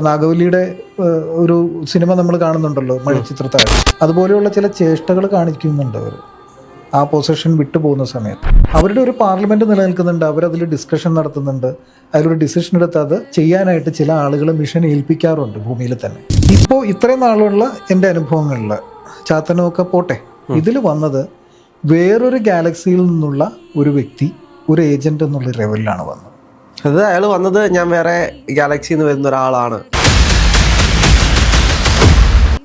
ഇപ്പം നാഗവല്ലിയുടെ ഒരു സിനിമ നമ്മൾ കാണുന്നുണ്ടല്ലോ, മഴച്ചിത്രത്താഴ്, അതുപോലെയുള്ള ചില ചേഷ്ടകൾ കാണിക്കുന്നുണ്ട് അവർ ആ പൊസിഷൻ വിട്ടു പോകുന്ന സമയത്ത്. അവരുടെ ഒരു പാർലമെന്റ് നിലനിൽക്കുന്നുണ്ട്, അവരതിൽ ഡിസ്കഷൻ നടത്തുന്നുണ്ട്, അതിലൊരു ഡിസിഷൻ എടുത്ത് അത് ചെയ്യാനായിട്ട് ചില ആളുകൾ മിഷൻ ഏൽപ്പിക്കാറുണ്ട് ഭൂമിയിൽ തന്നെ. ഇപ്പോൾ ഇത്രയും നാളുള്ള എൻ്റെ അനുഭവങ്ങളിൽ ചാത്തനമൊക്കെ പോട്ടെ, ഇതിൽ വന്നത് വേറൊരു ഗാലക്സിയിൽ നിന്നുള്ള ഒരു വ്യക്തി, ഒരു ഏജന്റ് എന്നുള്ള ലെവലിലാണ് വന്നത്. അത് അയാൾ വന്നത് ഞാൻ വേറെ ഗാലക്സിയിൽ നിന്ന് വരുന്ന ഒരാളാണ്.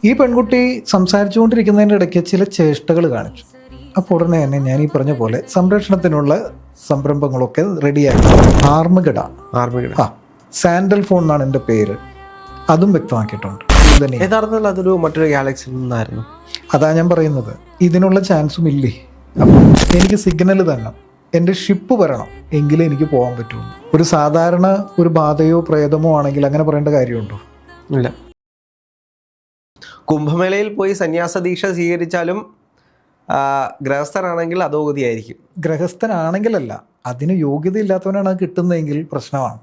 ഈ പെൺകുട്ടി സംസാരിച്ചുകൊണ്ടിരിക്കുന്നതിൻ്റെ ഇടയ്ക്ക് ചില ചേഷ്ടകൾ കാണിച്ചു. അപ്പോൾ ഉടനെ തന്നെ ഞാൻ ഈ പറഞ്ഞ പോലെ സംരക്ഷണത്തിനുള്ള സംരംഭങ്ങളൊക്കെ റെഡിയായി. ആർമഗഡ, സാൻഡൽ ഫോൺ എന്നാണ് എൻ്റെ പേര്, അതും വ്യക്തമാക്കിയിട്ടുണ്ട്. യഥാർത്ഥത്തിൽ അതൊരു മറ്റൊരു ഗാലക്സിയിൽ നിന്നായിരുന്നു. അതാ ഞാൻ പറയുന്നത്, ഇതിനുള്ള ചാൻസും ഇല്ലേ. അപ്പോൾ എനിക്ക് സിഗ്നൽ തന്നെ, എൻ്റെ ഷിപ്പ് വരണം എങ്കിലേ എനിക്ക് പോകാൻ പറ്റുള്ളൂ. ഒരു സാധാരണ ഒരു ബാധയോ പ്രേതമോ ആണെങ്കിൽ അങ്ങനെ പറയേണ്ട കാര്യമുണ്ടോ? ഇല്ല. കുംഭമേളയിൽ പോയി സന്യാസ ദീക്ഷ സ്വീകരിച്ചാലും ഗ്രഹസ്ഥനാണെങ്കിൽ അധോഗതിയായിരിക്കും. ഗ്രഹസ്ഥനാണെങ്കിലല്ല, അതിന് യോഗ്യത ഇല്ലാത്തവനാണ് അത് കിട്ടുന്നതെങ്കിൽ പ്രശ്നമാണ്.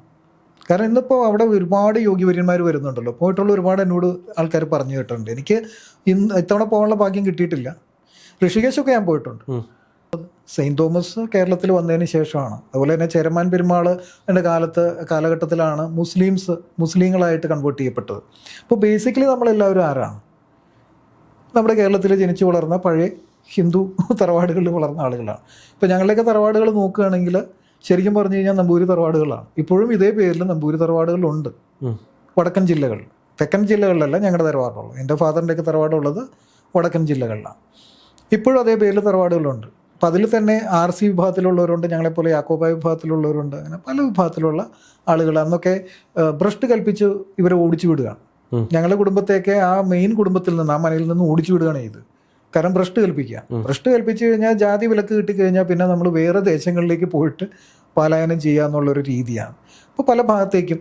കാരണം ഇന്നിപ്പോൾ അവിടെ ഒരുപാട് യോഗ്യവര്യന്മാർ വരുന്നുണ്ടല്ലോ. പോയിട്ടുള്ള ഒരുപാട് എന്നോട് ആൾക്കാർ പറഞ്ഞു കേട്ടിട്ടുണ്ട്. എനിക്ക് ഇത്തവണ പോകാനുള്ള ഭാഗ്യം കിട്ടിയിട്ടില്ല. ഋഷികേശൊക്കെ ഞാൻ പോയിട്ടുണ്ട്. സെയിൻറ്റ് തോമസ് കേരളത്തിൽ വന്നതിന് ശേഷമാണ്. അതുപോലെ തന്നെ ചേരമാൻ പെരുമാൾ എൻ്റെ കാലഘട്ടത്തിലാണ് മുസ്ലിങ്ങളായിട്ട് കൺവേർട്ട് ചെയ്യപ്പെട്ടത്. അപ്പോൾ ബേസിക്കലി നമ്മളെല്ലാവരും ആരാണ്? നമ്മുടെ കേരളത്തിൽ ജനിച്ചു വളർന്ന പഴയ ഹിന്ദു തറവാടുകളിൽ വളർന്ന ആളുകളാണ്. ഇപ്പോൾ ഞങ്ങളുടെയൊക്കെ തറവാടുകൾ നോക്കുകയാണെങ്കിൽ ശരിക്കും പറഞ്ഞു കഴിഞ്ഞാൽ നമ്പൂരി തറവാടുകളാണ്. ഇപ്പോഴും ഇതേ പേരിൽ നമ്പൂരി തറവാടുകളുണ്ട് വടക്കൻ ജില്ലകളിൽ. തെക്കൻ ജില്ലകളിലല്ല ഞങ്ങളുടെ തറവാടുള്ളത്. എൻ്റെ ഫാദറിൻ്റെയൊക്കെ തറവാടുള്ളത് വടക്കൻ ജില്ലകളിലാണ്. ഇപ്പോഴും അതേ പേരിൽ തറവാടുകളുണ്ട്. അപ്പം അതിൽ തന്നെ RC വിഭാഗത്തിലുള്ളവരുണ്ട്, ഞങ്ങളെപ്പോലെ യാക്കോബായ വിഭാഗത്തിലുള്ളവരുണ്ട്, അങ്ങനെ പല വിഭാഗത്തിലുള്ള ആളുകൾ. അന്നൊക്കെ ഭ്രഷ്ട് കൽപ്പിച്ച് ഇവരെ ഓടിച്ചു വിടുകയാണ്. ഞങ്ങളുടെ കുടുംബത്തെയൊക്കെ ആ മെയിൻ കുടുംബത്തിൽ നിന്ന്, ആ മനയിൽ നിന്ന് ഓടിച്ചു വിടുകയാണ് ചെയ്ത്. കാരണം ഭ്രഷ്ട് കൽപ്പിക്കുക. ഭ്രഷ്ട് കൽപ്പിച്ചു കഴിഞ്ഞാൽ ജാതി വിലക്ക് കിട്ടിക്കഴിഞ്ഞാൽ പിന്നെ നമ്മൾ വേറെ ദേശങ്ങളിലേക്ക് പോയിട്ട് പലായനം ചെയ്യുക എന്നുള്ളൊരു രീതിയാണ്. അപ്പോൾ പല ഭാഗത്തേക്കും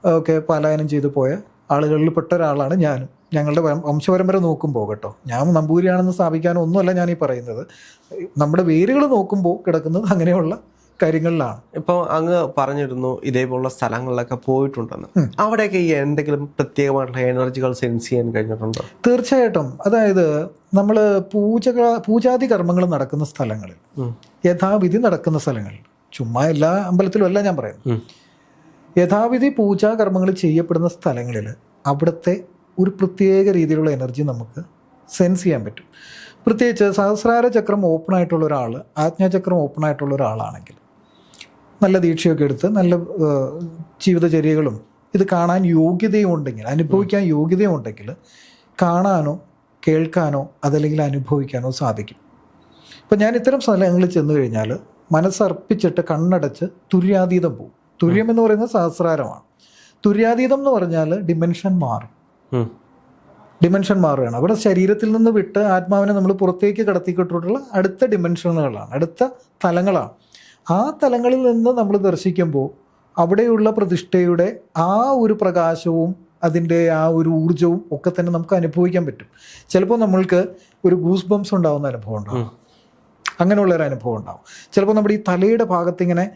ഒക്കെ പലായനം ചെയ്തു പോയ ആളുകളിൽ പെട്ട ഒരാളാണ് ഞാനും. ഞങ്ങളുടെ വംശപരമ്പര നോക്കുമ്പോൾ കേട്ടോ, ഞാൻ നമ്പൂരിയാണെന്ന് സ്ഥാപിക്കാനോ ഒന്നുമല്ല ഞാൻ ഈ പറയുന്നത്. നമ്മുടെ വേരുകൾ നോക്കുമ്പോൾ കിടക്കുന്നത് അങ്ങനെയുള്ള കാര്യങ്ങളിലാണ്. ഇപ്പോൾ അങ്ങ് പറഞ്ഞിരുന്നു ഇതേപോലുള്ള സ്ഥലങ്ങളിലൊക്കെ പോയിട്ടുണ്ടെന്ന്. അവിടെയൊക്കെ ഈ എന്തെങ്കിലും പ്രത്യേകമായിട്ടുള്ള എനർജികൾ സെൻസ് ചെയ്യാൻ കഴിഞ്ഞിട്ടുണ്ടോ? തീർച്ചയായിട്ടും. അതായത് നമ്മൾ പൂജാതി കർമ്മങ്ങൾ നടക്കുന്ന സ്ഥലങ്ങളിൽ, യഥാവിധി നടക്കുന്ന സ്ഥലങ്ങളിൽ, ചുമ്മാ എല്ലാ അമ്പലത്തിലും അല്ല ഞാൻ പറയുന്നത്, യഥാവിധി പൂജാകർമ്മങ്ങൾ ചെയ്യപ്പെടുന്ന സ്ഥലങ്ങളിൽ അവിടുത്തെ ഒരു പ്രത്യേക രീതിയിലുള്ള എനർജി നമുക്ക് സെൻസ് ചെയ്യാൻ പറ്റും. പ്രത്യേകിച്ച് സഹസ്രാര ചക്രം ഓപ്പൺ ആയിട്ടുള്ള ഒരാൾ, ആജ്ഞാചക്രം ഓപ്പൺ ആയിട്ടുള്ള ഒരാളാണെങ്കിൽ, നല്ല ദീക്ഷയൊക്കെ എടുത്ത് നല്ല ജീവിതചര്യകളും ഇത് കാണാൻ യോഗ്യതയും ഉണ്ടെങ്കിൽ, അനുഭവിക്കാൻ യോഗ്യതയും ഉണ്ടെങ്കിൽ കാണാനോ കേൾക്കാനോ അതല്ലെങ്കിൽ അനുഭവിക്കാനോ സാധിക്കും. ഇപ്പം ഞാൻ ഇത്തരം സ്ഥലങ്ങളിൽ ചെന്ന് കഴിഞ്ഞാൽ മനസ്സർപ്പിച്ചിട്ട് കണ്ണടച്ച് തുര്യാതീതം പോകും. തുര്യം എന്ന് പറയുന്നത് സഹസ്രാരമാണ്. തുര്യാതീതം എന്ന് പറഞ്ഞാൽ ഡിമെൻഷൻ മാറും. ഡിമെൻഷൻ മാറുകയാണ്. അവിടെ ശരീരത്തിൽ നിന്ന് വിട്ട് ആത്മാവിനെ നമ്മൾ പുറത്തേക്ക് കടത്തിക്കിട്ടുള്ള അടുത്ത ഡിമെൻഷനുകളാണ്, അടുത്ത തലങ്ങളാണ്. ആ തലങ്ങളിൽ നിന്ന് നമ്മൾ ദർശിക്കുമ്പോൾ അവിടെയുള്ള പ്രതിഷ്ഠയുടെ ആ ഒരു പ്രകാശവും അതിൻ്റെ ആ ഒരു ഊർജവും ഒക്കെ തന്നെ നമുക്ക് അനുഭവിക്കാൻ പറ്റും. ചിലപ്പോൾ നമ്മൾക്ക് ഒരു ഗൂസ് ബംസ് ഉണ്ടാകുന്ന അനുഭവം ഉണ്ടാകും, അങ്ങനെയുള്ളൊരു അനുഭവം ഉണ്ടാകും. ചിലപ്പോൾ നമ്മുടെ ഈ തലയുടെ ഭാഗത്ത് ഇങ്ങനെ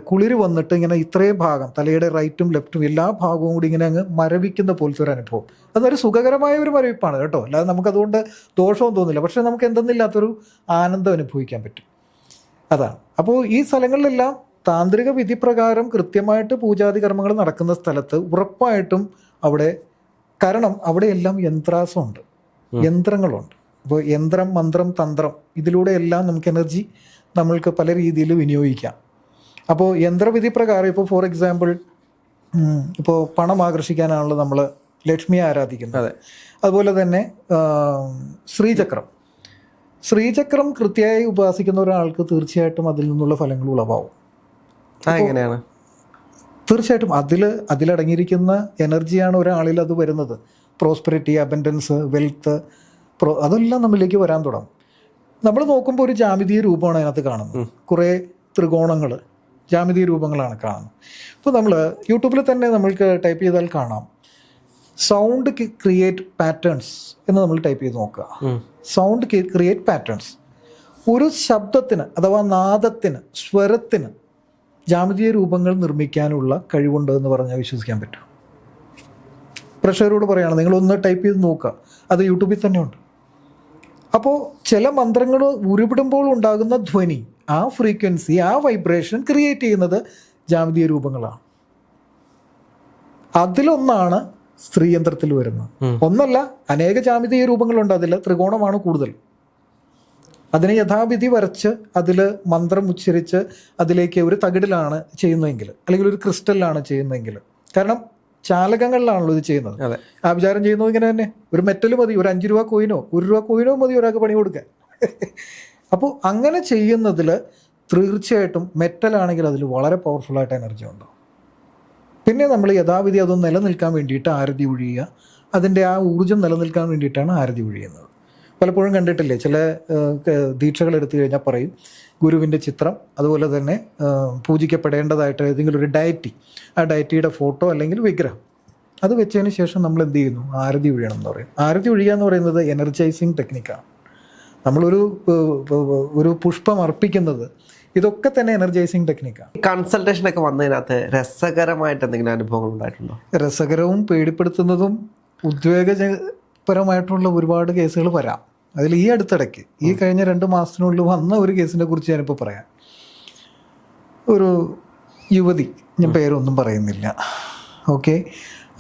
കുളിര് വന്നിട്ട് ഇങ്ങനെ ഇത്രയും ഭാഗം, തലയുടെ റൈറ്റും ലെഫ്റ്റും എല്ലാ ഭാഗവും കൂടി ഇങ്ങനെ അങ്ങ് മരവിക്കുന്ന പോലത്തെ ഒരു അനുഭവം. അതൊരു സുഖകരമായ ഒരു മരവിപ്പാണ് കേട്ടോ, അല്ലാതെ നമുക്കതുകൊണ്ട് ദോഷവും തോന്നില്ല. പക്ഷേ നമുക്ക് എന്തെന്നില്ലാത്തൊരു ആനന്ദം അനുഭവിക്കാൻ പറ്റും. അതാണ്. അപ്പോൾ ഈ സ്ഥലങ്ങളിലെല്ലാം താന്ത്രിക വിധി പ്രകാരം കൃത്യമായിട്ട് പൂജാതി കർമ്മങ്ങൾ നടക്കുന്ന സ്ഥലത്ത് ഉറപ്പായിട്ടും അവിടെ, കാരണം അവിടെയെല്ലാം യന്ത്രാസമുണ്ട്, യന്ത്രങ്ങളുണ്ട്. അപ്പോൾ യന്ത്രം, മന്ത്രം, തന്ത്രം, ഇതിലൂടെ എല്ലാം നമുക്ക് എനർജി നമ്മൾക്ക് പല രീതിയിൽ വിനിയോഗിക്കാം. അപ്പോൾ യന്ത്രവിധി പ്രകാരം ഇപ്പോൾ ഫോർ എക്സാമ്പിൾ ഇപ്പോൾ പണം ആകർഷിക്കാനാണല്ലോ നമ്മൾ ലക്ഷ്മിയെ ആരാധിക്കുന്നത്. അതുപോലെ തന്നെ ശ്രീചക്രം കൃത്യമായി ഉപാസിക്കുന്ന ഒരാൾക്ക് തീർച്ചയായിട്ടും അതിൽ നിന്നുള്ള ഫലങ്ങൾ ഉളവാവും. എങ്ങനെയാണ്? തീർച്ചയായിട്ടും അതിലടങ്ങിയിരിക്കുന്ന എനർജിയാണ് ഒരാളിൽ അത് വരുന്നത്. പ്രോസ്പെരിറ്റി, അബൻഡൻസ്, വെൽത്ത്, അതെല്ലാം നമ്മളിലേക്ക് വരാൻ തുടങ്ങും. നമ്മൾ നോക്കുമ്പോൾ ഒരു ജാമിതീയ രൂപമാണ് അതിനകത്ത് കാണുന്നത്. കുറേ ത്രികോണങ്ങൾ, ജാമിതീയ രൂപങ്ങളാണ് കാണുന്നത്. ഇപ്പോൾ നമ്മൾ യൂട്യൂബിൽ തന്നെ നമ്മൾക്ക് ടൈപ്പ് ചെയ്താൽ കാണാം സൗണ്ട് ക്രിയേറ്റ് പാറ്റേൺസ് എന്ന് നമ്മൾ ടൈപ്പ് ചെയ്ത് നോക്കുക. Sound create patterns. ഒരു ശബ്ദത്തിന് അഥവാ നാദത്തിന്, സ്വരത്തിന് ജാമിതീയ രൂപങ്ങൾ നിർമ്മിക്കാനുള്ള കഴിവുണ്ട് എന്ന് പറഞ്ഞാൽ വിശ്വസിക്കാൻ പറ്റും? പ്രഷറോട് പറയുകയാണ് നിങ്ങളൊന്ന് ടൈപ്പ് ചെയ്ത് നോക്കുക, അത് യൂട്യൂബിൽ തന്നെ ഉണ്ട്. അപ്പോൾ ചില മന്ത്രങ്ങൾ ഉരുവിടുമ്പോൾ ഉണ്ടാകുന്ന ധ്വനി, ആ ഫ്രീക്വൻസി, ആ വൈബ്രേഷൻ ക്രിയേറ്റ് ചെയ്യുന്നത് ജാമിതീയ രൂപങ്ങളാണ്. അതിലൊന്നാണ് സ്ത്രീയന്ത്രത്തിൽ വരുന്നത്. ഒന്നല്ല, അനേക ജാമിതീയ രൂപങ്ങളുണ്ട്. അതിൽ ത്രികോണമാണ് കൂടുതൽ. അതിനെ യഥാവിധി വരച്ച് അതിൽ മന്ത്രം ഉച്ചരിച്ച് അതിലേക്ക് ഒരു തകിടിലാണ് ചെയ്യുന്നതെങ്കിൽ, അല്ലെങ്കിൽ ഒരു ക്രിസ്റ്റലിലാണ് ചെയ്യുന്നതെങ്കിൽ, കാരണം ചാലകങ്ങളിലാണല്ലോ ഇത് ചെയ്യുന്നത്. ആഭിചാരം ചെയ്യുന്നത് ഇങ്ങനെ തന്നെ. ഒരു മെറ്റൽ മതി, ഒരു 5 രൂപ കോയിനോ 1 രൂപ കോയിനോ മതി ഒരാൾക്ക് പണി കൊടുക്കാൻ. അപ്പോൾ അങ്ങനെ ചെയ്യുന്നതിൽ തീർച്ചയായിട്ടും മെറ്റലാണെങ്കിൽ അതിൽ വളരെ പവർഫുള്ളായിട്ട് എനർജി ഉണ്ടാവും. പിന്നെ നമ്മൾ യഥാവിധി അതൊന്ന് നിലനിൽക്കാൻ വേണ്ടിയിട്ട് ആരതി ഒഴിയുക, അതിൻ്റെ ആ ഊർജ്ജം നിലനിൽക്കാൻ വേണ്ടിയിട്ടാണ് ആരതി ഒഴിയുന്നത്. പലപ്പോഴും കണ്ടിട്ടില്ലേ, ചില ദീക്ഷകൾ എടുത്തു കഴിഞ്ഞാൽ പറയും ഗുരുവിൻ്റെ ചിത്രം, അതുപോലെ തന്നെ പൂജിക്കപ്പെടേണ്ടതായിട്ട് ഏതെങ്കിലും ഒരു ഡയറ്റി, ആ ഡയറ്റിയുടെ ഫോട്ടോ അല്ലെങ്കിൽ വിഗ്രഹം, അത് വെച്ചതിന് ശേഷം നമ്മൾ എന്ത് ചെയ്യുന്നു, ആരതി ഒഴിയണം എന്ന് പറയും. ആരതി ഒഴിയുക എന്ന് പറയുന്നത് എനർജൈസിങ് ടെക്നിക്കാണ്. നമ്മളൊരു പുഷ്പം അർപ്പിക്കുന്നത്, ഇതൊക്കെ തന്നെ എനർജൈസിങ് ടെക്നിക്കാണ്. കൺസൾട്ടേഷൻ ഒക്കെ വന്നതിനകത്ത് രസകരമായിട്ട് എന്തെങ്കിലും അനുഭവങ്ങൾ ഉണ്ടായിട്ടുണ്ടോ? രസകരവും പേടിപ്പെടുത്തുന്നതും ഉദ്വേഗപരമായിട്ടുള്ള ഒരുപാട് കേസുകൾ വരാം. അതിൽ ഈ അടുത്തിടയ്ക്ക്, ഈ കഴിഞ്ഞ 2 മാസത്തിനുള്ളിൽ വന്ന ഒരു കേസിനെ കുറിച്ച് ഞാനിപ്പോൾ പറയാം. ഒരു യുവതി, ഞാൻ പേരൊന്നും പറയുന്നില്ല, ഓക്കെ.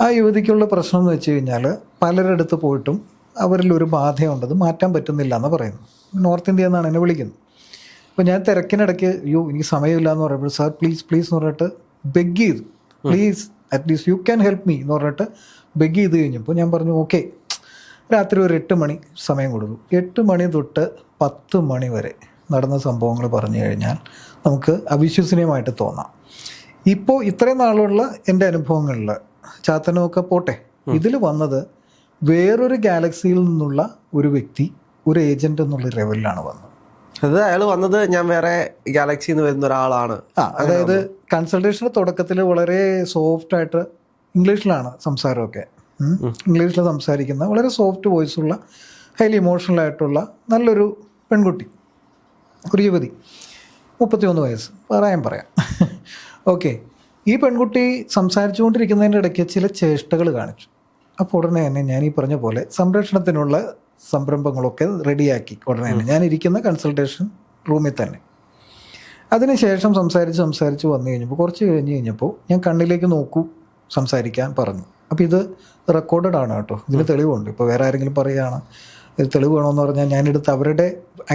ആ യുവതിക്കുള്ള പ്രശ്നം എന്ന് വെച്ച് കഴിഞ്ഞാൽ പലരിടത്ത് പോയിട്ടും അവരിൽ ഒരു ബാധയുണ്ടത് മാറ്റാൻ പറ്റുന്നില്ല എന്ന് പറയുന്നു. നോർത്ത് ഇന്ത്യ എന്നാണ് എന്നെ വിളിക്കുന്നത്. അപ്പോൾ ഞാൻ തിരക്കിനിടയ്ക്ക് എനിക്ക് സമയമില്ല എന്ന് പറയുമ്പോൾ സാർ പ്ലീസ് പ്ലീസ് എന്ന് പറഞ്ഞിട്ട് ബെഗ് ചെയ്തു, please at least you can help me എന്ന് പറഞ്ഞിട്ട് ബെഗ് ചെയ്ത് കഴിഞ്ഞപ്പോൾ ഞാൻ പറഞ്ഞു ഓക്കെ, രാത്രി ഒരു 8 മണി സമയം കൊടുത്തു. 8 മണി തൊട്ട് 10 മണി വരെ നടന്ന സംഭവങ്ങൾ പറഞ്ഞു കഴിഞ്ഞാൽ നമുക്ക് അവിശ്വസനീയമായിട്ട് തോന്നാം. ഇപ്പോൾ ഇത്രയും നാളുള്ള എൻ്റെ അനുഭവങ്ങളിൽ ചാത്തനമൊക്കെ പോട്ടെ, ഇതിൽ വന്നത് വേറൊരു ഗാലക്സിയിൽ നിന്നുള്ള ഒരു വ്യക്തി, ഒരു ഏജന്റ് എന്നുള്ള ലെവലിലാണ് വന്നത്. അത് അയാൾ വന്നത് ഞാൻ വേറെ ഗാലക്സിയിൽ നിന്ന് വരുന്ന ഒരാളാണ്. അതായത് കൺസൾട്ടേഷൻ്റെ തുടക്കത്തിൽ വളരെ സോഫ്റ്റായിട്ട് ഇംഗ്ലീഷിലാണ് സംസാരമൊക്കെ, ഇംഗ്ലീഷിൽ സംസാരിക്കുന്ന വളരെ സോഫ്റ്റ് വോയിസുള്ള ഹൈലി ഇമോഷണൽ ആയിട്ടുള്ള നല്ലൊരു പെൺകുട്ടി, ഒരു യുവതി, 31 വയസ്സ് പറയാം. ഓക്കെ, ഈ പെൺകുട്ടി സംസാരിച്ചുകൊണ്ടിരിക്കുന്നതിൻ്റെ ഇടയ്ക്ക് ചില ചേഷ്ടകൾ കാണിച്ചു. അപ്പോൾ ഉടനെ തന്നെ ഞാൻ ഈ പറഞ്ഞ പോലെ സംരക്ഷണത്തിനുള്ള സംരംഭങ്ങളൊക്കെ റെഡിയാക്കി ഉടനെ തന്നെ ഞാൻ ഇരിക്കുന്ന കൺസൾട്ടേഷൻ റൂമിൽ തന്നെ. അതിനുശേഷം സംസാരിച്ച് വന്നു കഴിഞ്ഞപ്പോൾ കുറച്ച് കഴിഞ്ഞപ്പോൾ ഞാൻ കണ്ണിലേക്ക് നോക്കൂ, സംസാരിക്കാൻ പറഞ്ഞു. അപ്പോൾ ഇത് റെക്കോർഡഡ് ആണ് കേട്ടോ, ഇതിന് തെളിവുണ്ട്. ഇപ്പോൾ വേറെ ആരെങ്കിലും പറയുകയാണ് ഇത് തെളിവ് വേണമെന്ന് പറഞ്ഞാൽ ഞാനെടുത്ത് അവരുടെ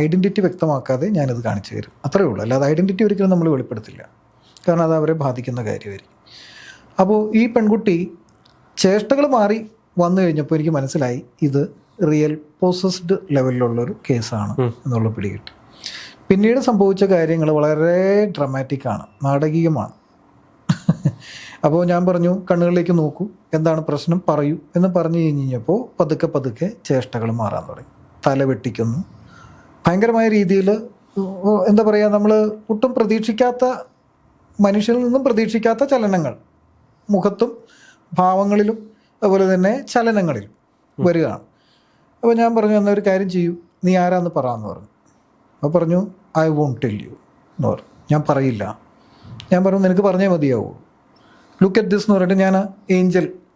ഐഡൻറ്റിറ്റി വ്യക്തമാക്കാതെ ഞാനിത് കാണിച്ചു തരും, അത്രയേ ഉള്ളൂ. അല്ലാതെ ഐഡൻറ്റിറ്റി ഒരിക്കലും നമ്മൾ വെളിപ്പെടുത്തില്ല, കാരണം അത് അവരെ ബാധിക്കുന്ന കാര്യമായിരിക്കും. അപ്പോൾ ഈ പെൺകുട്ടി ചേഷ്ടകൾ മാറി വന്നു കഴിഞ്ഞപ്പോൾ എനിക്ക് മനസ്സിലായി ഇത് റിയൽ പോസസ്ഡ് ലെവലിലുള്ളൊരു കേസാണ് എന്നുള്ള പിടികിട്ടി. പിന്നീട് സംഭവിച്ച കാര്യങ്ങൾ വളരെ ഡ്രമാറ്റിക്കാണ്, നാടകീയമാണ്. അപ്പോൾ ഞാൻ പറഞ്ഞു കണ്ണുകളിലേക്ക് നോക്കൂ, എന്താണ് പ്രശ്നം പറയൂ എന്ന് പറഞ്ഞു കഴിഞ്ഞപ്പോൾ പതുക്കെ ചേഷ്ടകൾ മാറാൻ തുടങ്ങി. തല വെട്ടിക്കുന്നു, ഭയങ്കരമായ രീതിയിൽ, എന്താ പറയുക, നമ്മൾ ഒട്ടും പ്രതീക്ഷിക്കാത്ത, മനുഷ്യനിൽ നിന്നും പ്രതീക്ഷിക്കാത്ത ചലനങ്ങൾ മുഖത്തും ഭാവങ്ങളിലും അതുപോലെ തന്നെ ചലനങ്ങളിലും വരികയാണ്. അപ്പോൾ ഞാൻ പറഞ്ഞു എന്നാൽ ഒരു കാര്യം ചെയ്യൂ, നീ ആരാന്ന് പറയാമെന്ന് പറഞ്ഞു. അപ്പോൾ പറഞ്ഞു ഐ വോണ്ട് ടെൽ യു എന്ന് പറഞ്ഞു. ഞാൻ പറയില്ല. ഞാൻ പറഞ്ഞു നിനക്ക് പറഞ്ഞേ മതിയാവൂ. ലുക്ക് അറ്റ് ദിസ് എന്ന് പറഞ്ഞിട്ട്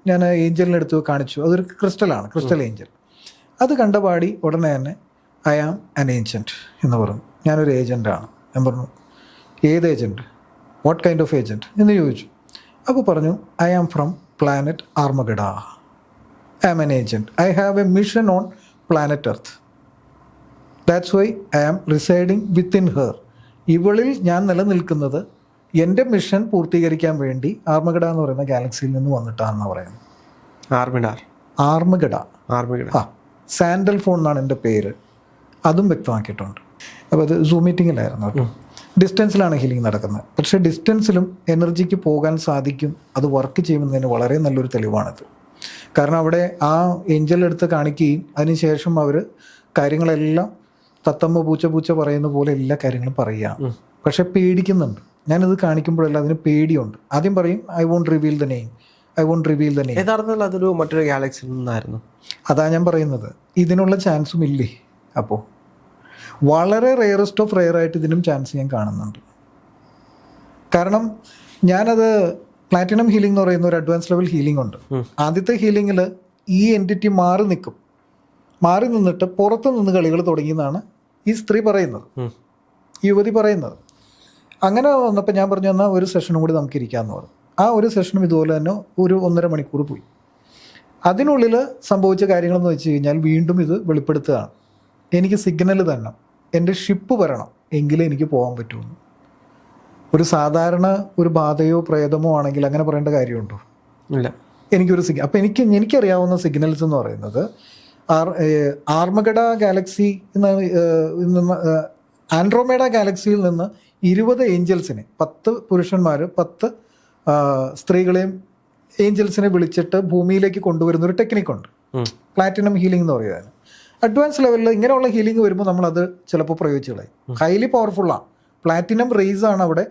ഞാൻ ഏഞ്ചലിനെടുത്ത് കാണിച്ചു. അതൊരു ക്രിസ്റ്റലാണ്, ക്രിസ്റ്റൽ ഏഞ്ചൽ. അത് കണ്ടപാടി ഉടനെ തന്നെ ഐ ആം ആൻ ഏജൻറ്റ് എന്ന് പറഞ്ഞു. ഞാനൊരു ഏജൻറ്റാണ്. ഞാൻ പറഞ്ഞു ഏത് agent, what kind of agent എന്ന് ചോദിച്ചു. അപ്പോൾ പറഞ്ഞു I am from planet Armageddon. I am an agent. I have a mission on planet earth. That's why I am residing within her. ഇവളിൽ ഞാൻ നിലനിൽക്കുന്നത് എൻ്റെ മിഷൻ പൂർത്തീകരിക്കാൻ വേണ്ടി ആർമഗഡ എന്ന് പറയുന്ന ഗാലക്സിയിൽ നിന്ന് വന്നിട്ടാണെന്ന് പറയുന്നത്. ആർമഗഡ. സാൻഡൽ ഫോൺ എന്നാണ് എൻ്റെ പേര്. അതും വ്യക്തമാക്കിയിട്ടുണ്ട്. അപ്പോൾ അത് സൂം മീറ്റിങ്ങിലായിരുന്നു കേട്ടോ. ഡിസ്റ്റൻസിലാണ് ഹീലിംഗ് നടക്കുന്നത്. പക്ഷേ ഡിസ്റ്റൻസിലും എനർജിക്ക് പോകാൻ സാധിക്കും. അത് വർക്ക് ചെയ്യുന്നതിന് വളരെ നല്ലൊരു തെളിവാണിത്. കാരണം അവിടെ ആ ഏഞ്ചലെടുത്ത് കാണിക്കുകയും അതിനുശേഷം അവർ കാര്യങ്ങളെല്ലാം തത്തമ്മ പൂച്ച പറയുന്ന പോലെ എല്ലാ കാര്യങ്ങളും പറയുക. പക്ഷെ പേടിക്കുന്നുണ്ട്. ഞാനിത് കാണിക്കുമ്പോഴല്ല അതിന് പേടിയുണ്ട്. ആദ്യം പറയും I won't reveal the name. യഥാർത്ഥത്തിൽ അതൊരു മറ്റൊരു ഗാലക്സിയിൽ നിന്നായിരുന്നു. അതാ ഞാൻ പറയുന്നത്, ഇതിനുള്ള ചാൻസും ഇല്ലേ. അപ്പോൾ വളരെ റെയറസ്റ്റ് ഓഫ് റെയർ ആയിട്ട് ഇതിനും ചാൻസ് ഞാൻ കാണുന്നുണ്ട്. കാരണം ഞാനത് പ്ലാറ്റിനം ഹീലിംഗ് എന്ന് പറയുന്ന ഒരു അഡ്വാൻസ് ലെവൽ ഹീലിംഗ് ഉണ്ട്. ആദ്യത്തെ ഹീലിംഗിൽ ഈ എൻറ്റിറ്റി മാറി നിൽക്കും. മാറി നിന്നിട്ട് പുറത്ത് നിന്ന് കളികൾ തുടങ്ങിയെന്നാണ് ഈ സ്ത്രീ പറയുന്നത്, ഈ യുവതി പറയുന്നത്. അങ്ങനെ വന്നപ്പോൾ ഞാൻ പറഞ്ഞു, എന്നാൽ ഒരു സെഷനും കൂടി നമുക്ക് ഇരിക്കാമെന്ന് പറഞ്ഞു. ആ ഒരു സെഷനും ഇതുപോലെ തന്നെ ഒരു 1.5 മണിക്കൂർ പോയി. അതിനുള്ളിൽ സംഭവിച്ച കാര്യങ്ങളെന്ന് വെച്ച് കഴിഞ്ഞാൽ വീണ്ടും ഇത് വെളിപ്പെടുത്തുകയാണ്. എനിക്ക് സിഗ്നൽ തന്നെ, എൻ്റെ ഷിപ്പ് വരണം എങ്കിലേ എനിക്ക് പോകാൻ പറ്റുള്ളൂ. ഒരു സാധാരണ ഒരു ബാധയോ പ്രേതമോ ആണെങ്കിൽ അങ്ങനെ പറയേണ്ട കാര്യമുണ്ടോ? ഇല്ല. എനിക്കൊരു അപ്പം എനിക്കറിയാവുന്ന സിഗ്നൽസ് എന്ന് പറയുന്നത് ആർമഗഡ ഗാലക്സി ആൻഡ്രോമേഡ ഗാലക്സിയിൽ നിന്ന് 20 ഏഞ്ചൽസിനെ, 10 പുരുഷന്മാർ 10 സ്ത്രീകളെയും ഏഞ്ചൽസിനെ വിളിച്ചിട്ട് ഭൂമിയിലേക്ക് കൊണ്ടുവരുന്ന ഒരു ടെക്നിക്കുണ്ട്, പ്ലാറ്റിനം ഹീലിംഗ് എന്ന് പറയുന്നത്. അഡ്വാൻസ് ലെവലിൽ ഇങ്ങനെയുള്ള ഹീലിംഗ് വരുമ്പോൾ നമ്മളത് ചിലപ്പോൾ പ്രയോഗിച്ച് കളയും. ഹൈലി പവർഫുള്ളാണ്. പ്ലാറ്റിനം റേസ് ആണ് അവിടെ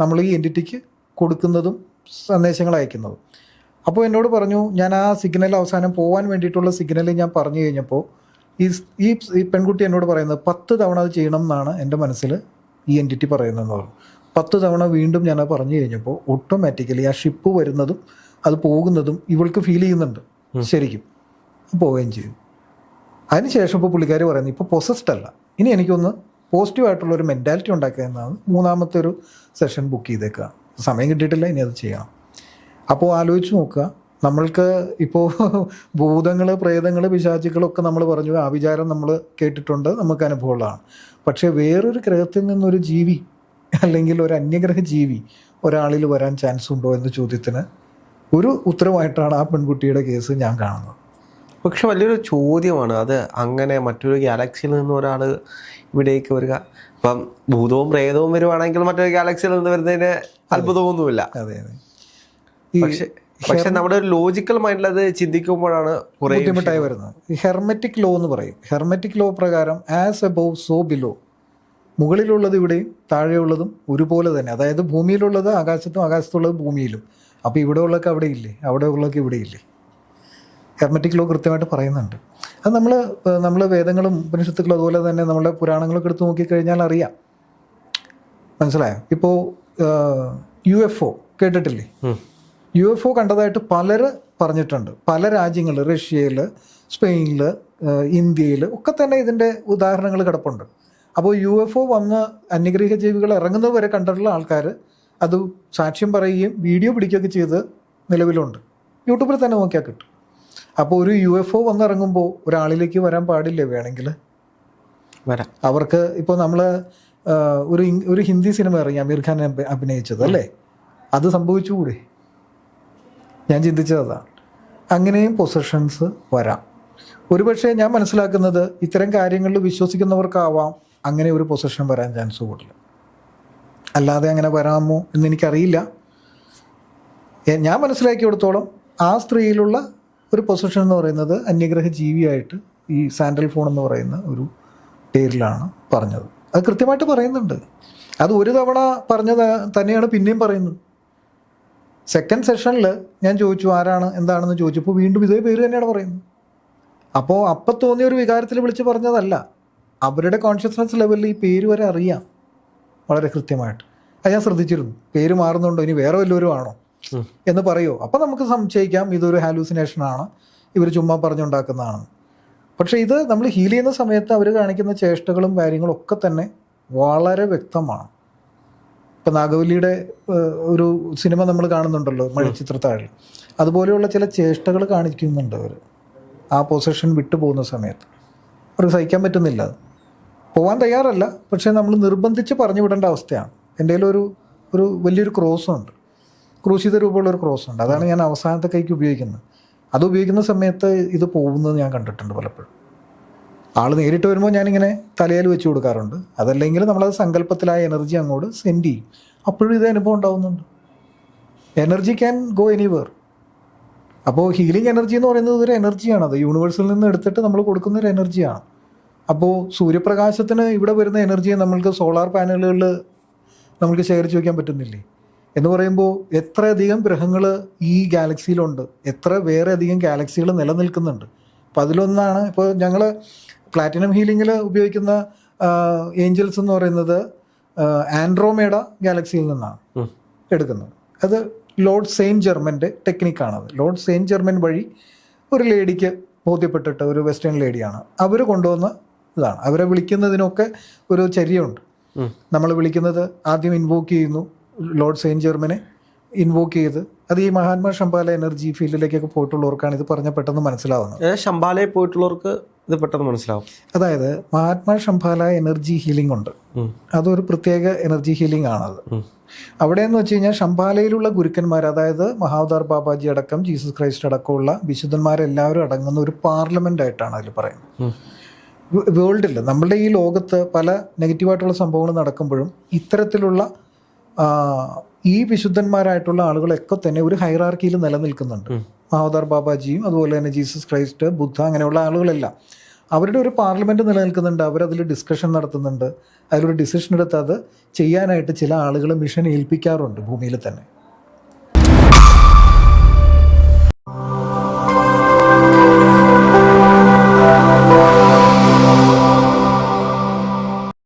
നമ്മൾ ഈ എൻറ്റിറ്റിക്ക് കൊടുക്കുന്നതും സന്ദേശങ്ങൾ അയക്കുന്നതും. അപ്പോൾ എന്നോട് പറഞ്ഞു, ഞാൻ ആ സിഗ്നൽ അവസാനം പോകാൻ വേണ്ടിയിട്ടുള്ള സിഗ്നൽ ഞാൻ പറഞ്ഞു കഴിഞ്ഞപ്പോൾ ഈ പെൺകുട്ടി എന്നോട് പറയുന്നത് 10 തവണ അത് ചെയ്യണം എന്നാണ് എൻ്റെ മനസ്സിൽ ഈ എൻറ്റിറ്റി പറയുന്നതെന്ന് പറഞ്ഞു. 10 തവണ വീണ്ടും ഞാൻ പറഞ്ഞു കഴിഞ്ഞപ്പോൾ ഓട്ടോമാറ്റിക്കലി ആ ഷിപ്പ് വരുന്നതും അത് പോകുന്നതും ഇവൾക്ക് ഫീൽ ചെയ്യുന്നുണ്ട്, ശരിക്കും പോവുകയും ചെയ്യും. അതിനുശേഷം ഇപ്പോൾ പുള്ളിക്കാർ പറയുന്നത് ഇപ്പോൾ പൊസസ്ഡ് അല്ല, ഇനി എനിക്കൊന്ന് പോസിറ്റീവായിട്ടുള്ള ഒരു മെൻറ്റാലിറ്റി ഉണ്ടാക്കുക എന്നാണ് 3ാമത്തെ ഒരു സെഷൻ ബുക്ക് ചെയ്തേക്കുക. സമയം കിട്ടിയിട്ടില്ല, ഇനി അത് ചെയ്യണം. അപ്പോൾ ആലോചിച്ച് നോക്കുക, നമ്മൾക്ക് ഇപ്പോൾ ഭൂതങ്ങൾ, പ്രേതങ്ങൾ, പിശാചുക്കളൊക്കെ നമ്മൾ പറഞ്ഞു, ആ വിചാരം നമ്മൾ കേട്ടിട്ടുണ്ട്, നമുക്ക് അനുഭവമുള്ളതാണ്. പക്ഷേ വേറൊരു ഗ്രഹത്തിൽ നിന്നൊരു ജീവി അല്ലെങ്കിൽ ഒരു അന്യഗ്രഹ ജീവി ഒരാളിൽ വരാൻ ചാൻസ് ഉണ്ടോ എന്ന ചോദ്യത്തിന് ഒരു ഉത്തരമായിട്ടാണ് ആ പെൺകുട്ടിയുടെ കേസ് ഞാൻ കാണുന്നത്. പക്ഷെ വലിയൊരു ചോദ്യമാണ് അത്. അങ്ങനെ മറ്റൊരു ഗാലക്സിയിൽ നിന്ന് ഒരാൾ ഇവിടേക്ക് വരിക, ഇപ്പം ഭൂതവും പ്രേതവും വരുവാണെങ്കിൽ മറ്റൊരു ഗാലക്സിയിൽ നിന്ന് വരുന്നതിന് അത്ഭുതമൊന്നുമില്ല. അതെ അതെ. പക്ഷെ നമ്മുടെ ഒരു ലോജിക്കൽ മൈൻഡിൽ അത് ചിന്തിക്കുമ്പോഴാണ് കുറേ ബുദ്ധിമുട്ടായി വരുന്നത്. ഈ ഹെർമെറ്റിക് ലോ എന്ന് പറയും. ഹെർമെറ്റിക് ലോ പ്രകാരം ആസ് എബോവ് സോ ബിലോ, മുകളിലുള്ളത് ഇവിടെയും താഴെയുള്ളതും ഒരുപോലെ തന്നെ. അതായത് ഭൂമിയിലുള്ളത് ആകാശത്തും ആകാശത്തുള്ളത് ഭൂമിയിലും. അപ്പോൾ ഇവിടെ ഉള്ളതൊക്കെ അവിടെ ഇല്ലേ, അവിടെ ഉള്ളതൊക്കെ ഇവിടെ ഇല്ലേ. ഹെർമെറ്റിക് ലോ കൃത്യമായിട്ട് പറയുന്നുണ്ട്. അത് നമ്മൾ വേദങ്ങളും ഉപനിഷത്തുക്കളും അതുപോലെ തന്നെ നമ്മുടെ പുരാണങ്ങളൊക്കെ എടുത്ത് നോക്കിക്കഴിഞ്ഞാൽ അറിയാം, മനസ്സിലായോ? ഇപ്പോൾ UFO കേട്ടിട്ടില്ലേ? UFO കണ്ടതായിട്ട് പലർ പറഞ്ഞിട്ടുണ്ട്. പല രാജ്യങ്ങൾ, റഷ്യയിൽ, സ്പെയിനിൽ, ഇന്ത്യയിൽ ഒക്കെ തന്നെ ഇതിൻ്റെ ഉദാഹരണങ്ങൾ കിടപ്പുണ്ട്. അപ്പോൾ UFO വന്ന് അന്യഗ്രഹ ജീവികൾ ഇറങ്ങുന്നത് വരെ കണ്ടിട്ടുള്ള ആൾക്കാർ അത് സാക്ഷ്യം പറയുകയും വീഡിയോ പിടിക്കുകയൊക്കെ ചെയ്ത് നിലവിലുണ്ട്. യൂട്യൂബിൽ തന്നെ നോക്കിയാൽ കിട്ടും. അപ്പോൾ ഒരു UFO വന്നിറങ്ങുമ്പോൾ ഒരാളിലേക്ക് വരാൻ പാടില്ലേ? വേണമെങ്കിൽ വരാം. അവർക്ക് ഇപ്പോൾ നമ്മൾ ഒരു ഹിന്ദി സിനിമ ഇറങ്ങി, അമീർ ഖാൻ അഭിനയിച്ചത് അല്ലേ, അത് സംഭവിച്ചുകൂടെ? ഞാൻ ചിന്തിച്ചത് അതാണ്. അങ്ങനെയും പൊസഷൻസ് വരാം. ഒരുപക്ഷെ ഞാൻ മനസ്സിലാക്കുന്നത് ഇത്തരം കാര്യങ്ങളിൽ വിശ്വസിക്കുന്നവർക്കാവാം അങ്ങനെ ഒരു പൊസഷൻ വരാൻ ചാൻസ് കൂടുതൽ. അല്ലാതെ അങ്ങനെ വരാമോ എന്ന് എനിക്കറിയില്ല. ഞാൻ മനസ്സിലാക്കിയെടുത്തോളം ആ സ്ത്രീയിലുള്ള ഒരു പൊസഷൻ എന്ന് പറയുന്നത് അന്യഗ്രഹ ജീവിയായിട്ട് ഈ സാൻഡൽ ഫോൺ എന്ന് പറയുന്ന ഒരു പേരിലാണ് പറഞ്ഞത്. അത് കൃത്യമായിട്ട് പറയുന്നുണ്ട്. അത് ഒരു തവണ പറഞ്ഞത് തന്നെയാണ് പിന്നെയും പറയുന്നത്. സെക്കൻഡ് സെഷനിൽ ഞാൻ ചോദിച്ചു ആരാണ് എന്താണെന്ന് ചോദിച്ചപ്പോൾ വീണ്ടും ഇതേ പേര് തന്നെയാണ് പറയുന്നത്. അപ്പോൾ അപ്പം തോന്നിയ ഒരു വികാരത്തിൽ വിളിച്ച് പറഞ്ഞതല്ല. അവരുടെ കോൺഷ്യസ്നസ് ലെവലിൽ ഈ പേര് വരെ അറിയാം വളരെ കൃത്യമായിട്ട്. അത് ഞാൻ ശ്രദ്ധിച്ചിരുന്നു. പേര് മാറുന്നുണ്ടോ, ഇനി വേറെ വല്ലവരും ആണോ എന്ന് പറയുമോ? അപ്പം നമുക്ക് സംശയിക്കാം ഇതൊരു ഹാലൂസിനേഷനാണ്, ഇവർ ചുമ്മാ പറഞ്ഞുണ്ടാക്കുന്നതാണ്. പക്ഷേ ഇത് നമ്മൾ ഹീൽ ചെയ്യുന്ന സമയത്ത് അവർ കാണിക്കുന്ന ചേഷ്ടകളും കാര്യങ്ങളും ഒക്കെ തന്നെ വളരെ വ്യക്തമാണ്. ഇപ്പം നാഗവല്ലിയുടെ ഒരു സിനിമ നമ്മൾ കാണുന്നുണ്ടല്ലോ, മഴച്ചിത്രത്താഴിൽ, അതുപോലെയുള്ള ചില ചേഷ്ടകൾ കാണിക്കുന്നുണ്ട് അവർ. ആ പൊസിഷൻ വിട്ടു പോകുന്ന സമയത്ത് അവർക്ക് സഹിക്കാൻ പറ്റുന്നില്ല, അത് പോകാൻ തയ്യാറല്ല. പക്ഷേ നമ്മൾ നിർബന്ധിച്ച് പറഞ്ഞു വിടേണ്ട അവസ്ഥയാണ്. എൻ്റെ ഒരു വലിയൊരു ക്രോസുണ്ട്, ക്രൂശിത രൂപമുള്ളൊരു ക്രോസുണ്ട്. അതാണ് ഞാൻ അവസാനത്തെ കൈക്ക് ഉപയോഗിക്കുന്നത്. അത് ഉപയോഗിക്കുന്ന സമയത്ത് ഇത് പോകുന്നത് ഞാൻ കണ്ടിട്ടുണ്ട് പലപ്പോഴും. ആൾ നേരിട്ട് വരുമ്പോൾ ഞാനിങ്ങനെ തലയിൽ വെച്ച് കൊടുക്കാറുണ്ട്. അതല്ലെങ്കിൽ നമ്മളത് സങ്കല്പത്തിലായ എനർജി അങ്ങോട്ട് സെൻഡ് ചെയ്യും. അപ്പോഴും ഇതേ അനുഭവം ഉണ്ടാകുന്നുണ്ട്. Energy can go anywhere. അപ്പോൾ ഹീലിംഗ് എനർജി എന്ന് പറയുന്നത് ഒരു എനർജിയാണ്. അത് യൂണിവേഴ്സിൽ നിന്ന് എടുത്തിട്ട് നമ്മൾ കൊടുക്കുന്ന ഒരു എനർജിയാണ്. അപ്പോൾ സൂര്യപ്രകാശത്തിന് ഇവിടെ വരുന്ന എനർജിയെ നമ്മൾക്ക് സോളാർ പാനലുകളിൽ നമുക്ക് ശേഖരിച്ച് വയ്ക്കാൻ പറ്റുന്നില്ലേ എന്ന് പറയുമ്പോൾ എത്രയധികം ഗ്രഹങ്ങൾ ഈ ഗാലക്സിയിലുണ്ട്, എത്ര വേറെ അധികം ഗാലക്സികൾ നിലനിൽക്കുന്നുണ്ട്. അപ്പോൾ അതിലൊന്നാണ് ഇപ്പോൾ ഞങ്ങൾ പ്ലാറ്റിനം ഹീലിങ്ങിൽ ഉപയോഗിക്കുന്ന ഏഞ്ചൽസ് എന്ന് പറയുന്നത് ആൻഡ്രോമേഡ ഗാലക്സിയിൽ നിന്നാണ് എടുക്കുന്നത്. അത് ലോർഡ് സെയിൻറ്റ് ജെർമൻ്റെ ടെക്നിക്കാണത്. ലോർഡ് സെയിൻറ്റ് ജെർമൻ വഴി ഒരു ലേഡിക്ക് ബോധ്യപ്പെട്ടിട്ട്, ഒരു വെസ്റ്റേൺ ലേഡിയാണ്, അവർ കൊണ്ടുവന്ന ഇതാണ്. അവരെ വിളിക്കുന്നതിനൊക്കെ ഒരു ചര്യയുണ്ട്. നമ്മൾ വിളിക്കുന്നത് ആദ്യം ഇൻവോക്ക് ചെയ്യുന്നു, ലോർഡ് സെയിൻറ്റ് ജെർമനെ ഇൻവോക്ക് ചെയ്ത്, അത് ഈ മഹാത്മാ ശംബാല എനർജി ഫീൽഡിലേക്കൊക്കെ പോയിട്ടുള്ളവർക്കാണ് ഇത് പറഞ്ഞാൽ പെട്ടെന്ന് മനസ്സിലാവുന്നത്. ശംബാലയിൽ പോയിട്ടുള്ളവർക്ക് ഇത് പെട്ടെന്ന് മനസ്സിലാവും. അതായത് മഹാത്മാ ശംബാല എനർജി ഹീലിംഗ് ഉണ്ട്, അതൊരു പ്രത്യേക എനർജി ഹീലിംഗ് ആണത്. അവിടെ എന്ന് വെച്ച് കഴിഞ്ഞാൽ ശംബാലയിലുള്ള ഗുരുക്കന്മാർ, അതായത് മഹാവതാർ ബാബാജി അടക്കം ജീസസ് ക്രൈസ്റ്റ് അടക്കമുള്ള വിശുദ്ധന്മാരെല്ലാവരും അടങ്ങുന്ന ഒരു പാർലമെന്റ് ആയിട്ടാണ് അതിൽ പറയുന്നത്. വേൾഡിൽ, നമ്മളുടെ ഈ ലോകത്ത് പല നെഗറ്റീവായിട്ടുള്ള സംഭവങ്ങൾ നടക്കുമ്പോഴും ഇത്തരത്തിലുള്ള ഈ വിശുദ്ധന്മാരായിട്ടുള്ള ആളുകളൊക്കെ തന്നെ ഒരു ഹൈറാർക്കിയിൽ നിലനിൽക്കുന്നുണ്ട്. മഹാവതാർ ബാബാജിയും അതുപോലെ തന്നെ ജീസസ് ക്രൈസ്റ്റ്, ബുദ്ധ, അങ്ങനെയുള്ള ആളുകളെല്ലാം അവരുടെ ഒരു പാർലമെൻറ്റ് നിലനിൽക്കുന്നുണ്ട്. അവരതിൽ ഡിസ്കഷൻ നടത്തുന്നുണ്ട്. അതിലൊരു ഡിസിഷൻ എടുത്ത് അത് ചെയ്യാനായിട്ട് ചില ആളുകൾ മിഷൻ ഏൽപ്പിക്കാറുണ്ട് ഭൂമിയിൽ തന്നെ.